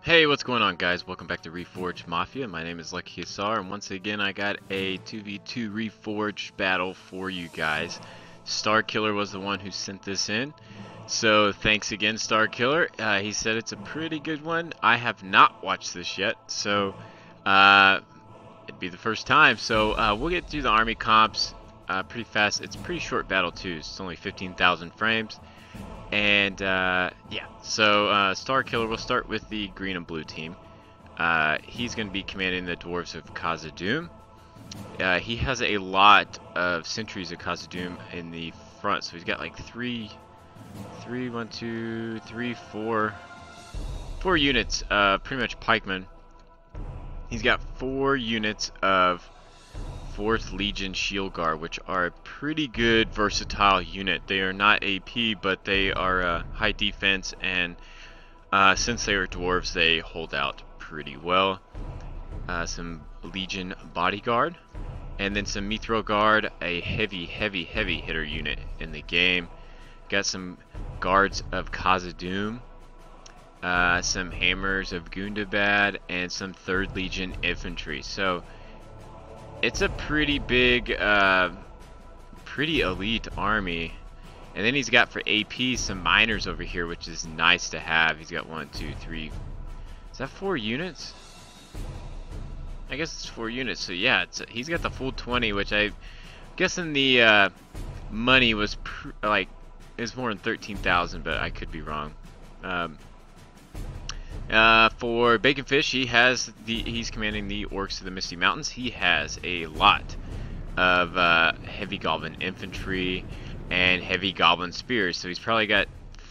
Hey, what's going on, guys? Welcome back to Reforged Mafia. My name is Lucky Hussar, and once again I got a 2v2 Reforged battle for you guys. Starkiller was the one who sent this in, so thanks again, Starkiller. He said it's a pretty good one. I have not watched this yet, so it'd be the first time. So we'll get through the army comps pretty fast. It's a pretty short battle too. It's only 15,000 frames. And yeah, so Starkiller, we'll start with the green and blue team. He's going to be commanding the Dwarves of Khazad-dûm. He has a lot of sentries of Khazad-dûm in the front, so he's got like four units, pretty much pikemen. He's got 4 units of 4th Legion Shield Guard, which are a pretty good versatile unit. They are not AP, but they are high defense, and since they are dwarves, they hold out pretty well. Some Legion Bodyguard, and then some Mithril Guard, a heavy hitter unit in the game. Got some Guards of Khazad-dûm, some Hammers of Gundabad, and some 3rd Legion Infantry. So it's a pretty big, pretty elite army. And then he's got for AP some miners over here, which is nice to have. He's got 1, 2, 3. Is that 4 units? I guess it's 4 units. So yeah, he's got the full 20, which I'm guessing the money was like is more than 13,000, but I could be wrong. For Baconfish, he's commanding the Orcs of the Misty Mountains. He has a lot of heavy goblin infantry and heavy goblin spears. So he's probably got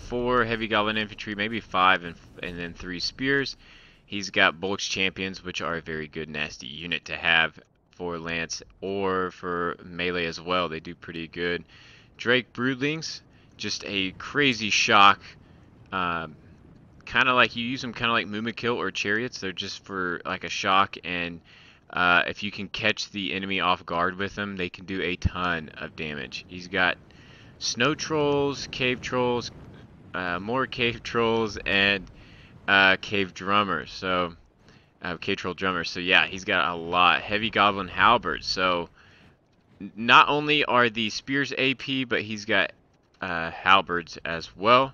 4 heavy goblin infantry, maybe 5, and then 3 spears. He's got Bulk's champions, which are a very good nasty unit to have for lance or for melee as well. They do pretty good. Drake broodlings, just a crazy shock. Kind of like you use them kind of like Mumakil or chariots. They're just for like a shock, and if you can catch the enemy off guard with them, they can do a ton of damage. He's got snow trolls, cave trolls, more cave trolls, and cave drummers. So cave troll drummers. So yeah, he's got a lot. Heavy goblin halberds. So not only are the spears AP, but he's got halberds as well.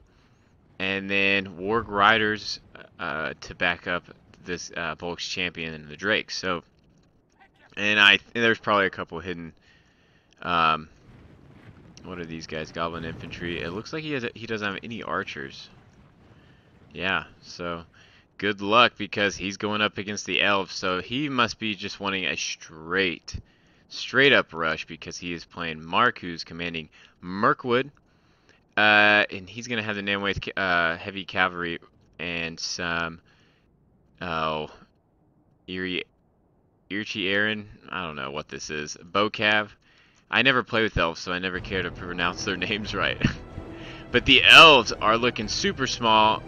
And then Warg Riders to back up this Volk's Champion and the Drake. So, and there's probably a couple hidden. What are these guys? Goblin Infantry. It looks like he doesn't have any archers. Yeah. So, good luck, because he's going up against the elves. So he must be just wanting a straight up rush, because he is playing Mark, who's commanding Mirkwood. And he's going to have the Namwaith heavy cavalry and some, Irchi Aaron, I don't know what this is, Bocav. I never play with elves, so I never care to pronounce their names right. But the elves are looking super small,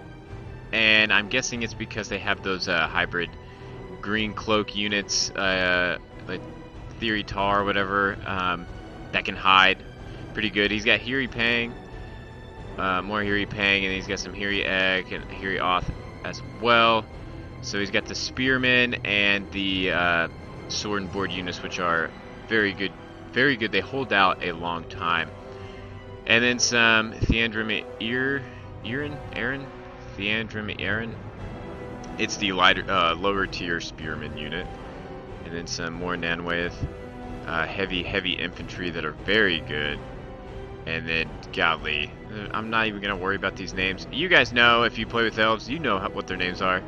and I'm guessing it's because they have those hybrid green cloak units, like Theory Tar or whatever, that can hide pretty good. He's got Hiri Pang. More Hiri Pang, and he's got some Hiri Egg and Hiri Oth as well. So he's got the Spearmen and the Sword and Board units, which are very good. Very good. They hold out a long time. And then some Theandrim Aaron. It's the lower tier Spearman unit. And then some more Nanwaith heavy infantry that are very good. And then, godly, I'm not even going to worry about these names. You guys know, if you play with elves, you know what their names are.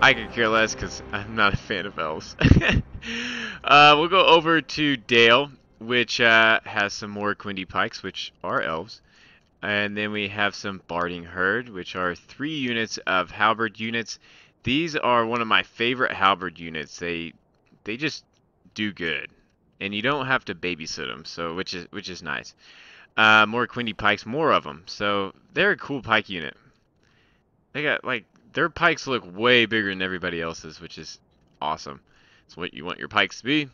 I could care less, because I'm not a fan of elves. We'll go over to Dale, which has some more Quindy Pikes, which are elves. And then we have some Barding Herd, which are 3 units of halberd units. These are one of my favorite halberd units. They just do good. And you don't have to babysit them, so which is nice. More Quindy Pikes, more of them. So they're a cool pike unit. They got, like, their pikes look way bigger than everybody else's, which is awesome. It's what you want your pikes to be.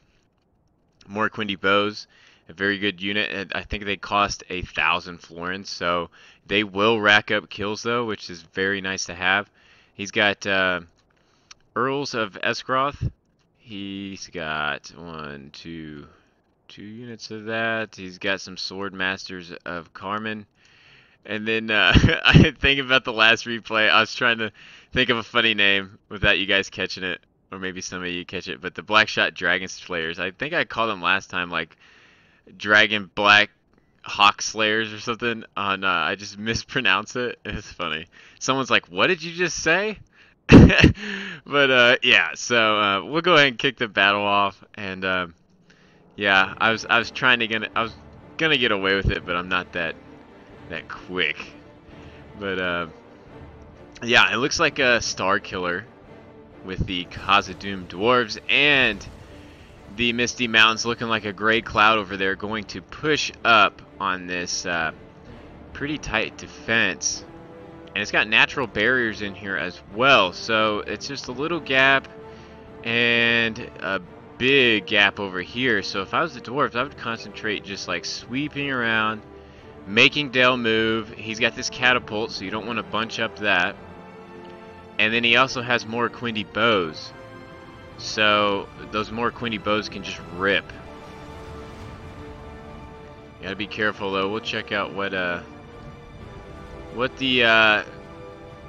More Quindy Bows, a very good unit. And I think they cost 1,000 florins, so they will rack up kills though, which is very nice to have. He's got Earls of Escroth. He's got two units of that. He's got some Sword Masters of Carmen. And then I think about the last replay. I was trying to think of a funny name without you guys catching it, or maybe some of you catch it. But the Blackshot Dragon Slayers. I think I called them last time like Dragon Black Hawk Slayers or something. On I just mispronounced it. It's funny. Someone's like, "What did you just say?" But yeah. So we'll go ahead and kick the battle off. And yeah, I was trying to I was gonna get away with it, but I'm not that quick. But yeah, it looks like a Star Killer with the Khazad-dûm Dwarves and the Misty Mountains looking like a gray cloud over there, going to push up on this pretty tight defense. And it's got natural barriers in here as well, so it's just a little gap and a big gap over here. So if I was the Dwarves, I would concentrate just like sweeping around, making Dale move. He's got this catapult, so you don't want to bunch up that. And then he also has more Quindy bows. So those more Quindy bows can just rip. You gotta be careful though. We'll check out what the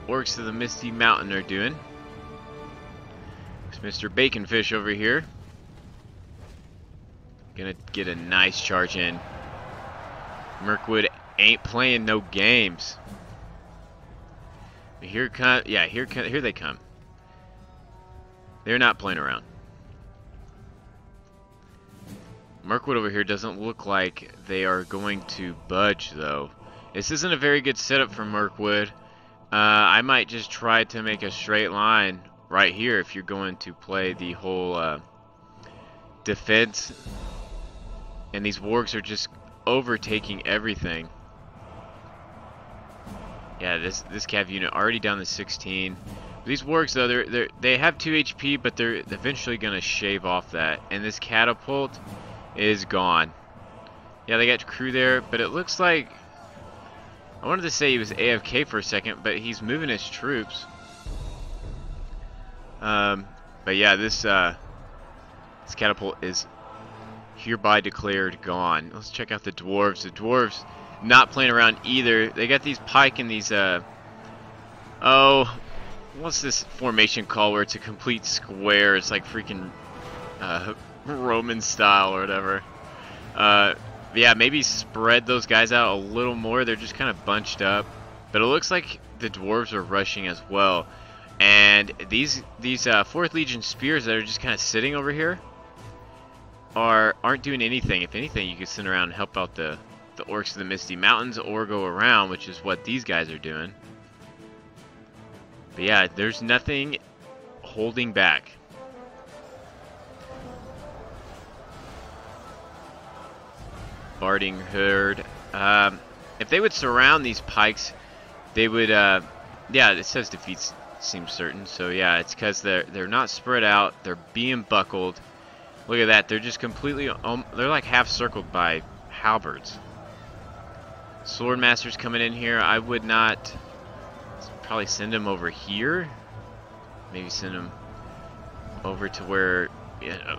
Orcs of the Misty Mountain are doing. It's Mr. Baconfish over here. Gonna get a nice charge in. Mirkwood ain't playing no games. Here they come. They're not playing around. Mirkwood over here doesn't look like they are going to budge though. This isn't a very good setup for Mirkwood. I might just try to make a straight line right here if you're going to play the whole defense. And these wargs are just overtaking everything. Yeah, this cav unit already down to 16. These wargs though, they have 2 HP, but they're eventually gonna shave off that. And this catapult is gone. Yeah, they got crew there, but it looks like, I wanted to say he was AFK for a second, but he's moving his troops. But yeah, this catapult is hereby declared gone. Let's check out the Dwarves. The Dwarves not playing around either. They got these pike and these oh, what's this formation called where it's a complete square? It's like freaking Roman style or whatever. Yeah, maybe spread those guys out a little more. They're just kind of bunched up, but it looks like the Dwarves are rushing as well. And these 4th Legion spears that are just kind of sitting over here aren't doing anything. If anything, you could send around and help out the Orcs of the Misty Mountains, or go around, which is what these guys are doing. But yeah, there's nothing holding back. Barding herd. If they would surround these pikes, they would. Yeah, it says defeats seems certain. So yeah, it's because they're not spread out. They're being buckled. Look at that. They're just completely. They're like half circled by halberds. Swordmaster's coming in here. I would not. Probably send him over here. Maybe send him over to where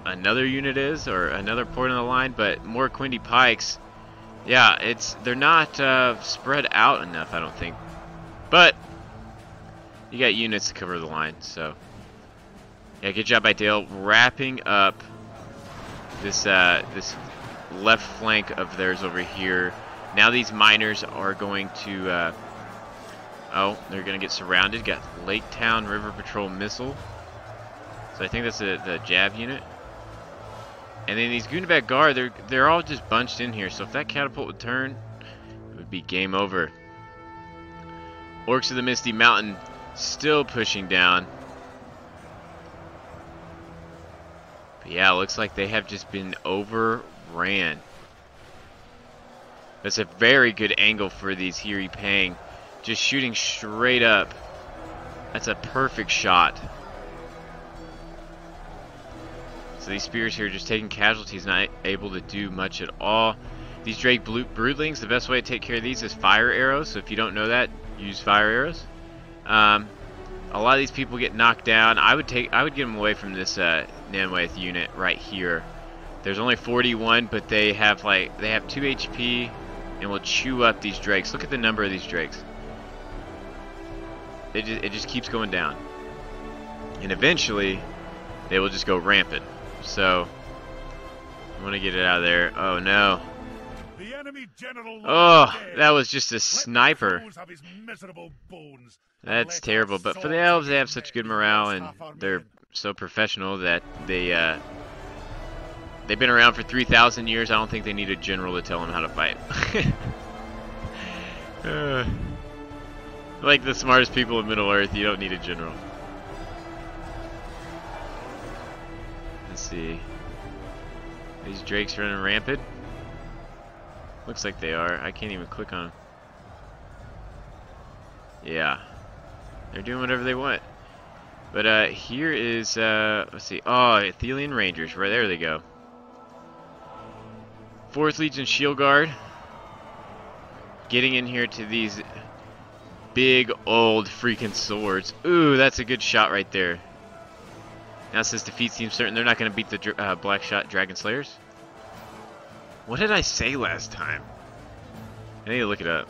another unit is, or another point on the line. But more Quindy pikes. Yeah, they're not spread out enough, I don't think. But you got units to cover the line, so yeah, good job by Dale wrapping up this this left flank of theirs over here. Now these miners are going to oh, they're going to get surrounded. Got Lake Town River Patrol missile. So I think that's the Jav unit. And then these Goonabad Guard, they're all just bunched in here. So if that catapult would turn, it would be game over. Orcs of the Misty Mountain still pushing down. But yeah, it looks like they have just been overran. That's a very good angle for these Hiri Pang. Just shooting straight up. That's a perfect shot. So these spears here just taking casualties, not able to do much at all. These Drake Broodlings, the best way to take care of these is fire arrows. So if you don't know that, use fire arrows. A lot of these people get knocked down. I would get them away from this Nemwith unit right here. There's only 41, but they have 2 HP and will chew up these drakes. Look at the number of these drakes. It just keeps going down. And eventually they will just go rampant. So I want to get it out of there. Oh no. The enemy general that was just a sniper. That's terrible. But for the elves, they have such good morale and they're so professional that they've been around for 3,000 years. I don't think they need a general to tell them how to fight. Like the smartest people in Middle Earth, you don't need a general. Let's see. These drakes running rampant. Looks like they are. I can't even click on them. Yeah. They're doing whatever they want. But here is, let's see. Oh, Athelian Rangers. Right there they go. 4th Legion Shield Guard. Getting in here to these big old freaking swords. Ooh, that's a good shot right there. Now it says defeat seems certain. They're not going to beat the Black Shot Dragon Slayers. What did I say last time? I need to look it up.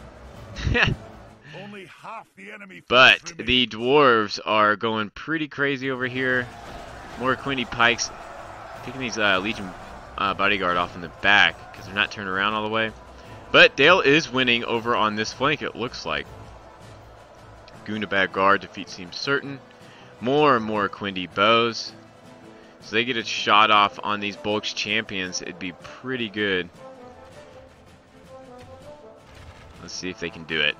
Only half the enemy But the dwarves are going pretty crazy over here. More Quindy pikes. Picking these Legion bodyguard off in the back because they're not turned around all the way. But Dale is winning over on this flank, it looks like. Goonabad guard defeat seems certain. More and more Quindy bows. So they get a shot off on these Bulks champions. It'd be pretty good. Let's see if they can do it.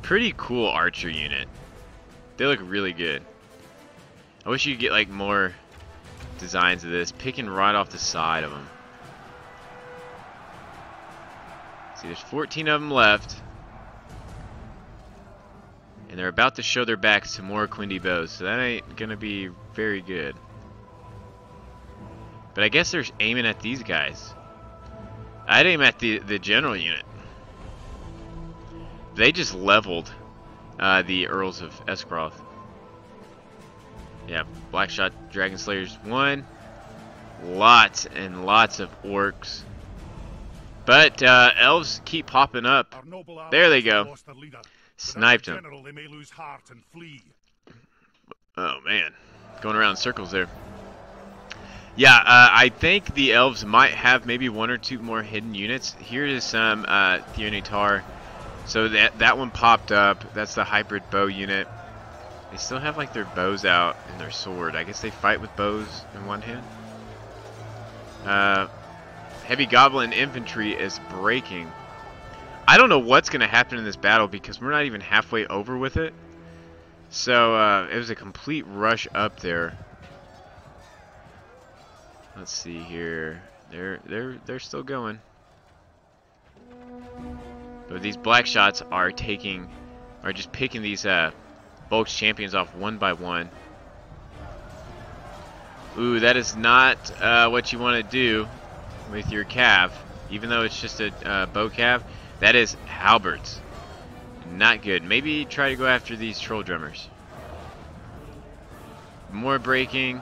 Pretty cool archer unit. They look really good. I wish you could get like more designs of this. Picking right off the side of them. See, there's 14 of them left. And they're about to show their backs to more Quindy bows. So that ain't going to be very good. But I guess they're aiming at these guys. I'd aim at the general unit. They just leveled the Earls of Escroth. Yeah, Blackshot Dragon Slayers won. Lots and lots of orcs. But elves keep popping up. There they go. Sniped him. Oh man, going around in circles there. Yeah, I think the elves might have maybe 1 or 2 more hidden units. Here is some Theonitar. So that one popped up. That's the hybrid bow unit. They still have like their bows out and their sword. I guess they fight with bows in one hand. Heavy Goblin infantry is breaking. I don't know what's going to happen in this battle because we're not even halfway over with it. So it was a complete rush up there. Let's see here. They're still going. But these black shots are just picking these Bulks champions off one by one. Ooh, that is not what you want to do with your cav. Even though it's just a bow cav, that is halberds. Not good. Maybe try to go after these troll drummers. More breaking.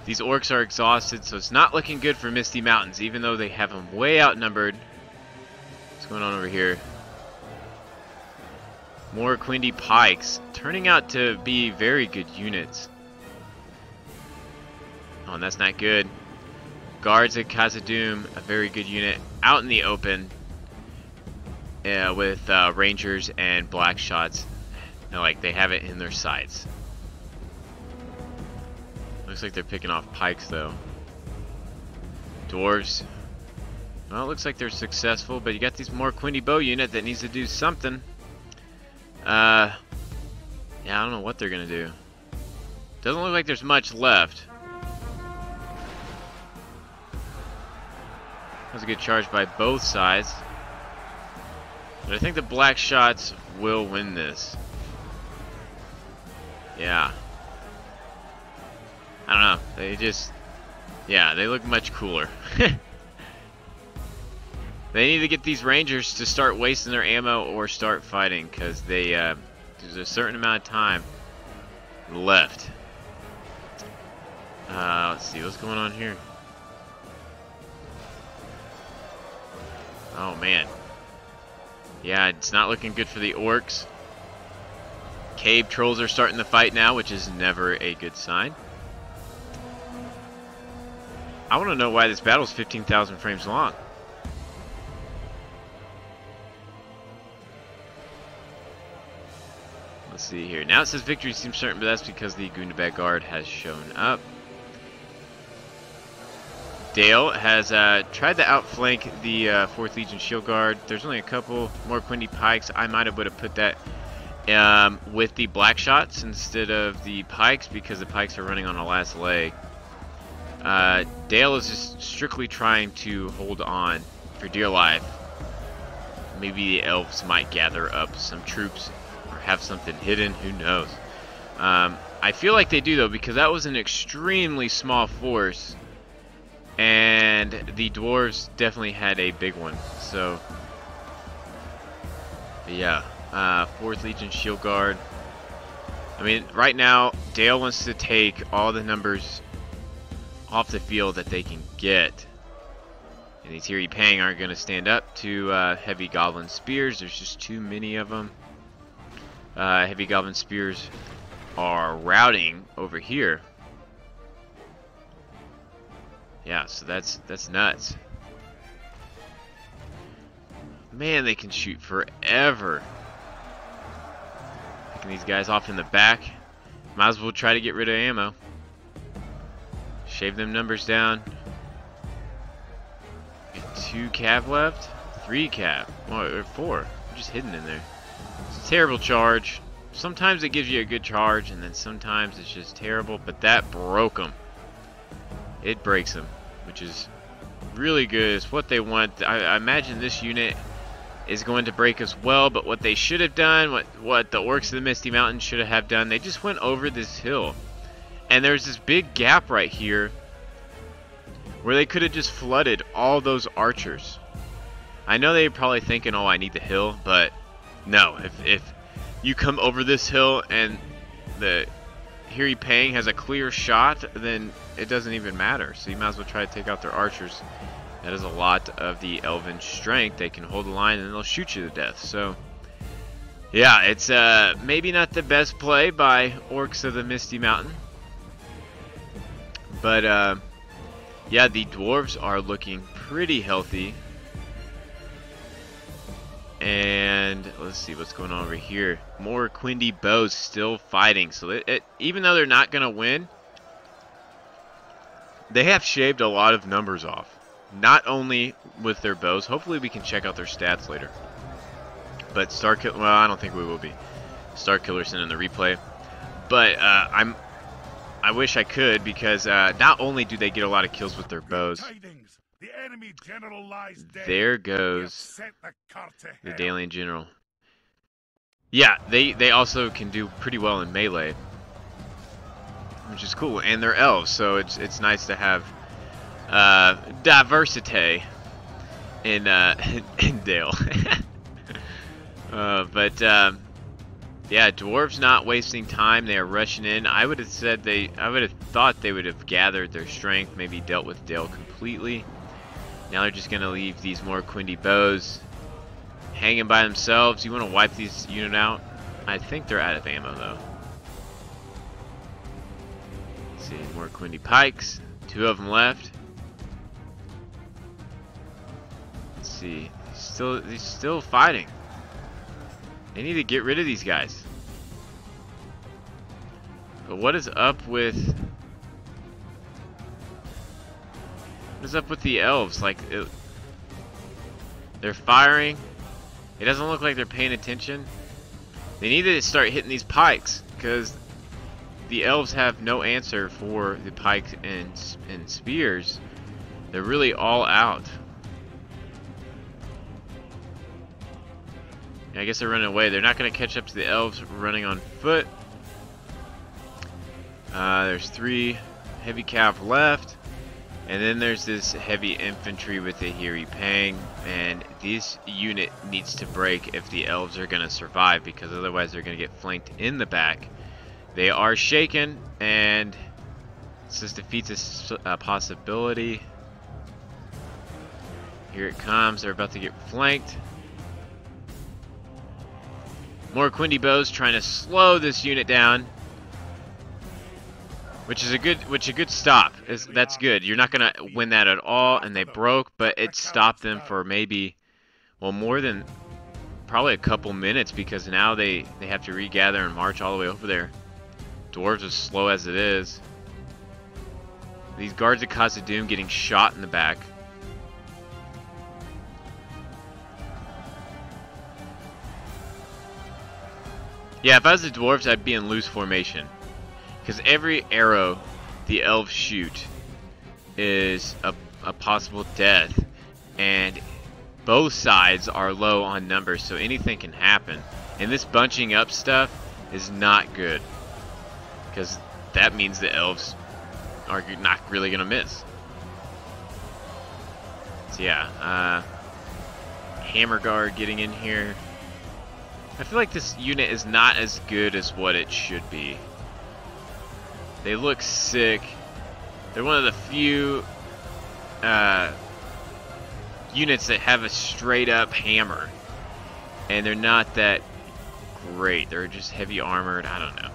These orcs are exhausted, so it's not looking good for Misty Mountains, even though they have them way outnumbered. What's going on over here? More Quindy pikes, turning out to be very good units. Oh, and that's not good. Guards at Khazad-dûm, a very good unit, out in the open with rangers and black shots. And, like, they have it in their sights. Looks like they're picking off pikes, though. Dwarves. Well, it looks like they're successful, but you got these more Quindy bow unit that needs to do something. Yeah, I don't know what they're gonna do. Doesn't look like there's much left. That was a good charge by both sides. But I think the black shots will win this. Yeah. I don't know. They just... yeah, they look much cooler. They need to get these rangers to start wasting their ammo or start fighting, because they there's a certain amount of time left. Let's see what's going on here. Oh man. Yeah, it's not looking good for the orcs. Cave trolls are starting to fight now, which is never a good sign. I want to know why this battle is 15,000 frames long. Let's see here. Now it says victory seems certain, but that's because the Gundabad Guard has shown up. Dale has tried to outflank the 4th Legion Shield Guard. There's only a couple more Quindy Pikes. I might have would have put that with the Black Shots instead of the Pikes because the Pikes are running on the last leg. Dale is just strictly trying to hold on for dear life. Maybe the elves might gather up some troops or have something hidden. Who knows? I feel like they do though because that was an extremely small force. And the dwarves definitely had a big one. So, yeah. 4th Legion Shield Guard. I mean, right now, Dale wants to take all the numbers off the field that they can get. And these Hiri Pang aren't going to stand up to heavy goblin spears. There's just too many of them. Heavy goblin spears are routing over here. Yeah, so that's nuts. Man, they can shoot forever. Picking these guys off in the back. Might as well try to get rid of ammo. Shave them numbers down. Get 2 cav left. 3 cav. Oh, or 4. I'm just hidden in there. It's a terrible charge. Sometimes it gives you a good charge, and then sometimes it's just terrible. But that broke them. It breaks them, which is really good. It's what they want. I imagine this unit is going to break as well, but what they should have done, what the Orcs of the Misty Mountains should have done, they just went over this hill. And there's this big gap right here where they could have just flooded all those archers. I know they're probably thinking, oh, I need the hill, but no. If you come over this hill and the Hiri Pang has a clear shot, then it doesn't even matter. So you might as well try to take out their archers. That is a lot of the elven strength. They can hold the line and they'll shoot you to death. So yeah, it's maybe not the best play by Orcs of the Misty Mountain. But yeah, the dwarves are looking pretty healthy. And let's see what's going on over here. More Quindy bows still fighting. So even though they're not going to win, they have shaved a lot of numbers off. Not only with their bows. Hopefully we can check out their stats later. But well, I don't think we will be. Starkiller's in the replay. But I wish I could because not only do they get a lot of kills with their bows. The enemy general lies dead. There goes the Dalian general. Yeah, they also can do pretty well in melee, which is cool, and they're elves, so it's nice to have diversity in Dale. But yeah, dwarves not wasting time. They are rushing in. I would have thought they would have gathered their strength, maybe dealt with Dale completely. Now they're just gonna leave these more Quindy bows hanging by themselves. You want to wipe these unit out? I think they're out of ammo though. Let's see, more Quindy pikes. 2 of them left. Let's see. He's still fighting. They need to get rid of these guys. But what is up with the elves? Like, they're firing. It doesn't look like they're paying attention. They need to start hitting these pikes because the elves have no answer for the pikes and spears. They're really all out. I guess they're running away. They're not going to catch up to the elves running on foot. There's 3 heavy cav left. And then there's this heavy infantry with the Hiri Pang. And this unit needs to break if the elves are going to survive, because otherwise they're going to get flanked in the back. They are shaken, and this defeats a possibility. Here it comes. They're about to get flanked. More Quindy bows trying to slow this unit down, which is a good stop. That's good. You're not gonna win that at all, and they broke, but it stopped them for maybe, well, more than probably a couple minutes, because now they have to regather and march all the way over there. Dwarves as slow as it is. These guards of Khazad-dûm getting shot in the back. Yeah, if I was the dwarves, I'd be in loose formation, because every arrow the elves shoot is a possible death, and both sides are low on numbers, so anything can happen. And this bunching up stuff is not good, because that means the elves are not really gonna miss. So yeah, Hammer Guard getting in here. I feel like this unit is not as good as what it should be. They look sick. They're one of the few units that have a straight up hammer, and they're not that great. They're just heavy armored. I don't know.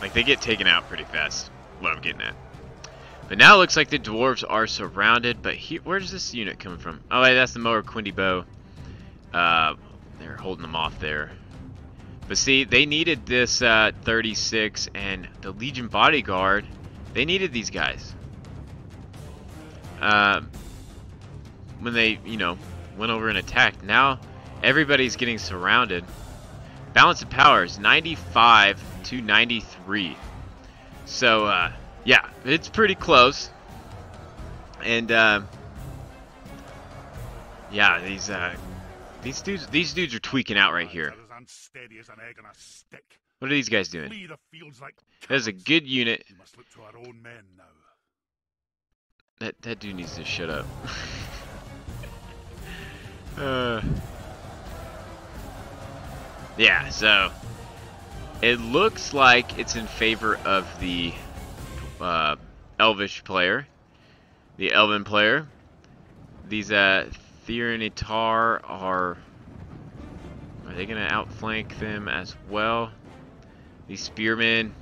Like, they get taken out pretty fast. What I'm getting at. But now it looks like the dwarves are surrounded. But where's this unit coming from? Oh, hey, that's the Mower Quindy bow. They're holding them off there. But see, they needed this 36 and the Legion bodyguard. They needed these guys. When they, went over and attacked. Now everybody's getting surrounded. Balance of power is 95 to 93. So, yeah, it's pretty close. And, yeah, these dudes are tweaking out right here. What are these guys doing? That is a good unit. That dude needs to shut up. Yeah, so it looks like it's in favor of the Elvish player, the Elven player. These Thiranitar are they gonna outflank them as well? These spearmen,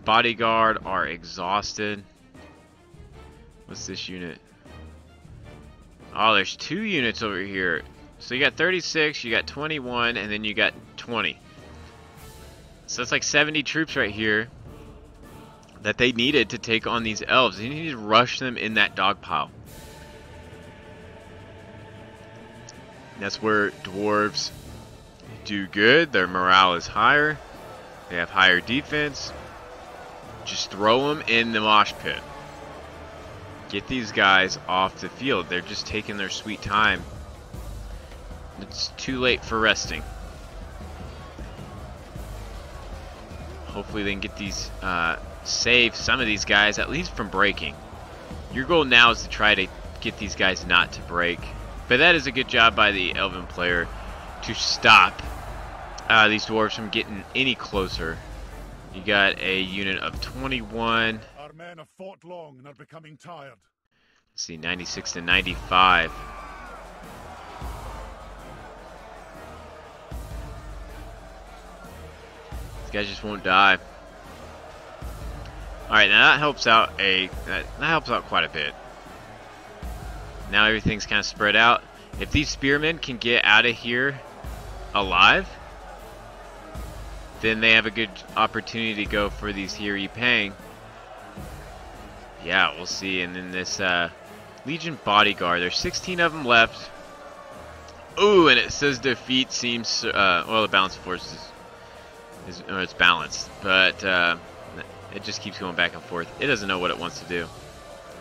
bodyguard are exhausted. What's this unit? Oh, there's 2 units over here. So you got 36, you got 21, and then you got 20. So that's like 70 troops right here that they needed to take on these elves. You need to rush them in that dog pile. That's where dwarves do good. Their morale is higher. They have higher defense. Just throw them in the mosh pit. Get these guys off the field. They're just taking their sweet time. It's too late for resting. Hopefully they can get these, save some of these guys at least from breaking. Your goal now is to try to get these guys not to break. But that is a good job by the Elven player to stop these dwarves from getting any closer. You got a unit of 21. Our men have fought long and are becoming tired. Let's see, 96 to 95. These guys just won't die. Alright, now that helps out that helps out quite a bit. Now everything's kind of spread out. If these spearmen can get out of here alive, then they have a good opportunity to go for these Here Ye Pang. Yeah, we'll see. And then this Legion bodyguard, there's 16 of them left. Ooh, and it says defeat seems well, the balance of forces is it's balanced, but it just keeps going back and forth. It doesn't know what it wants to do,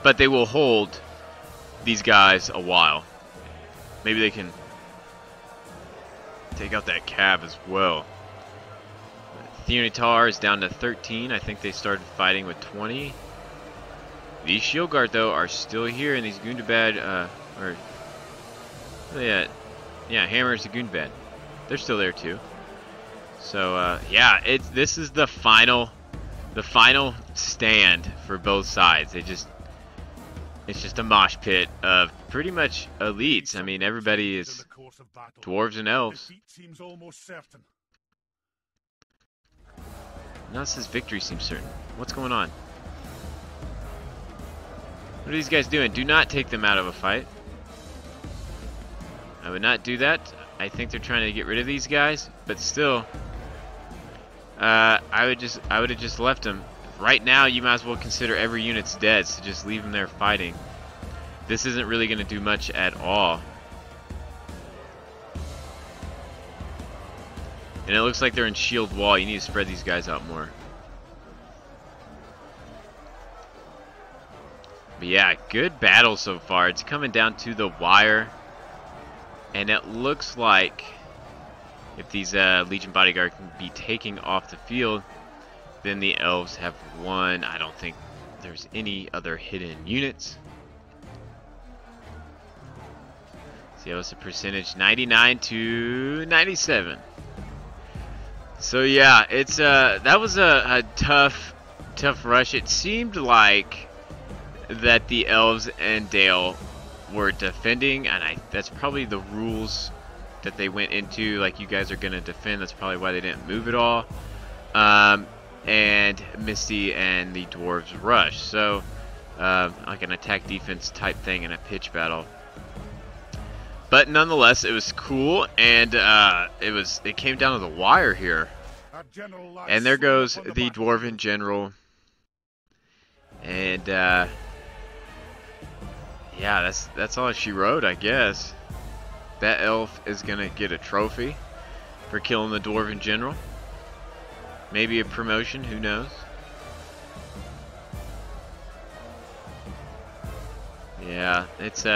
but they will hold these guys a while. Maybe they can take out that cab as well. Thiranitar is down to 13. I think they started fighting with 20. These shield guard though are still here, and these Gundabad yeah, Hammer's the Gundabad. They're still there too. So yeah, this is the final stand for both sides. It's just a mosh pit of pretty much elites. I mean, everybody is dwarves and elves. Seems almost certain. Now says victory seems certain. What's going on? What are these guys doing? Do not take them out of a fight. I would not do that. I think they're trying to get rid of these guys, but still, I would have just left them. Right now, you might as well consider every unit's dead, so just leave them there fighting. This isn't really going to do much at all. And it looks like they're in shield wall. You need to spread these guys out more. But yeah, good battle so far. It's coming down to the wire. And it looks like if these Legion bodyguard can be taking off the field, then the elves have won. I don't think there's any other hidden units. See, what's the percentage? 99 to 97. So yeah, it's that was a tough rush. It seemed like that the elves and Dale were defending, and that's probably the rules that they went into. Like, you guys are gonna defend. That's probably why they didn't move at all. And Misty and the dwarves rush. So like an attack defense type thing in a pitch battle. But nonetheless, it was cool, and it came down to the wire here. And there goes the dwarven general. And yeah, that's all she wrote, I guess. That elf is gonna get a trophy for killing the dwarven general. Maybe a promotion, who knows? Yeah, it's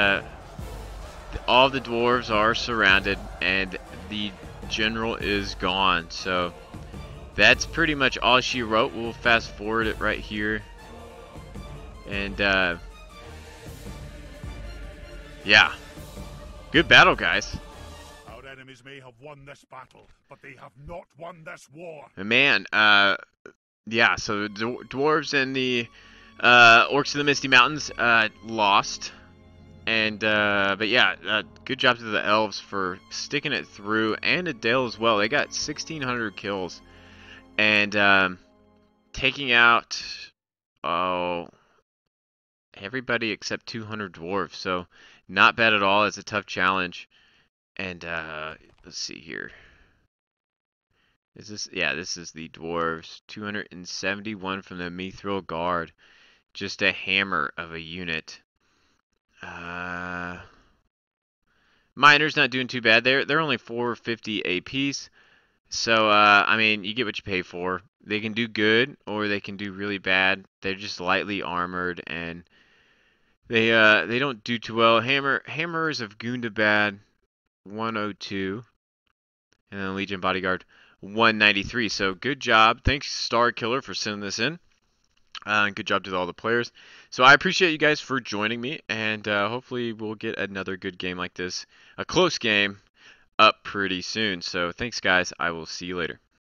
all the dwarves are surrounded and the general is gone. So that's pretty much all she wrote. We'll fast forward it right here. And yeah, good battle, guys. Our enemies may have won this battle, but they have not won this war. And man, yeah, so the dwarves and the orcs of the Misty Mountains lost. And but yeah, good job to the elves for sticking it through, and to Dale as well. They got 1,600 kills and taking out everybody except 200 dwarves. So not bad at all. It's a tough challenge. And let's see here. Is this? Yeah, this is the dwarves. 271 from the Mithril Guard. Just a hammer of a unit. Miners not doing too bad. They're only 450 apiece. So I mean, you get what you pay for. They can do good or they can do really bad. They're just lightly armored, and they don't do too well. Hammers of Gundabad 102, and then Legion Bodyguard 193. So good job. Thanks Star Killer for sending this in. Good job to all the players. So I appreciate you guys for joining me, and hopefully we'll get another good game like this, a close game, up pretty soon. So thanks guys. I will see you later.